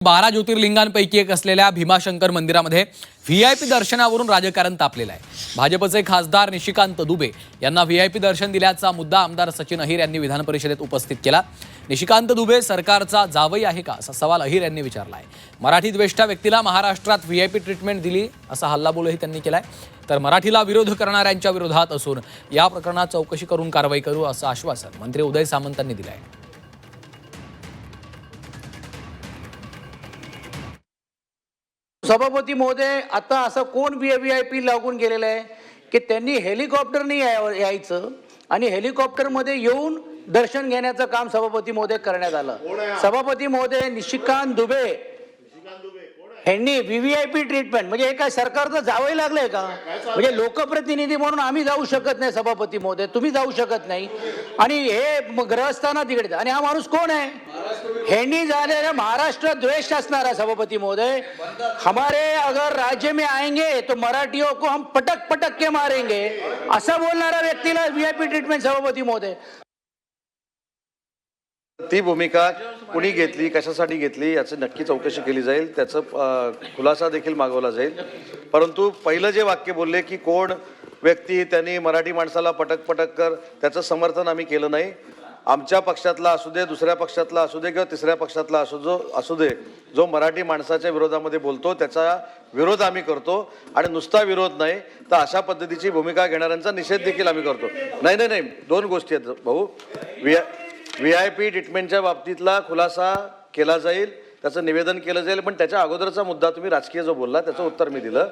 12 ज्योतिर्लिंगांपैकी एक असलेल्या भीमाशंकर मंदिरामध्ये व्हीआयपी दर्शनावरून राजकारण तापलेलं आहे। भाजपचे खासदार निशिकांत दुबे यांना व्हीआयपी दर्शन दिल्याचा मुद्दा आमदार सचिन अहिर यांनी विधान परिषदेत उपस्थित केला। निशिकांत दुबे सरकारचा जावई आहे का असा सवाल अहिर यांनी विचारला आहे। मराठी द्वेष्टा व्यक्तीला महाराष्ट्रात व्हीआयपी ट्रीटमेंट दिली असा हल्लाबोलही त्यांनी केलाय। तर मराठीला विरोध करणाऱ्यांच्या विरोधात असून या प्रकरणात चौकशी करून कारवाई करू असं आश्वासन मंत्री उदय सामंतांनी दिलं आहे। सभापती महोदय, आता असं कोण व्हीआयपी लागून गेलेलं आहे की त्यांनी हेलिकॉप्टरने यायचं आणि हेलिकॉप्टरमध्ये येऊन दर्शन घेण्याचं काम सभापती महोदय करण्यात आलं। सभापती महोदय, निशिकांत दुबे यांनी व्हीआयपी ट्रीटमेंट म्हणजे हे काय सरकारचं जावं लागलंय का? म्हणजे लोकप्रतिनिधी म्हणून आम्ही जाऊ शकत नाही सभापती महोदय, तुम्ही जाऊ शकत नाही आणि हे ग्रहस्थाना तिकडे आणि हा माणूस कोण आहे? ह्यांनी झालेला महाराष्ट्र द्वेष असणारा सभापती महोदय। हमारे अगर राज्य में आएंगे तो मराठियों को हम पटक पटक के मारेंगे असं बोलणाऱ्या व्यक्तीला व्हीआयपी ट्रीटमेंट सभापती महोदय। ती भूमिका कुणी घेतली, कशासाठी घेतली याची नक्की चौकशी केली जाईल, त्याचा खुलासा देखील मागवला जाईल। परंतु पहिलं जे वाक्य बोलले की कोण व्यक्ती त्यांनी मराठी माणसाला पटक पटक कर, त्याचं समर्थन आम्ही केलं नाही। आमच्या पक्षातला असू दे, दुसऱ्या पक्षातला असू दे किंवा तिसऱ्या पक्षातला असू दे, जो मराठी माणसाच्या विरोधामध्ये बोलतो त्याचा विरोध आम्ही करतो आणि नुसता विरोध नाही तर अशा पद्धतीची भूमिका घेणाऱ्यांचा निषेध देखील आम्ही करतो। नाही, दोन गोष्टी आहेत भाऊ। व्हीआयपी ट्रीटमेंटच्या बाबतीतला खुलासा केला जाईल, त्याचं निवेदन केलं जाईल, पण त्याच्या अगोदरचा मुद्दा तुम्ही राजकीय जो बोलला त्याचं उत्तर मी दिलं।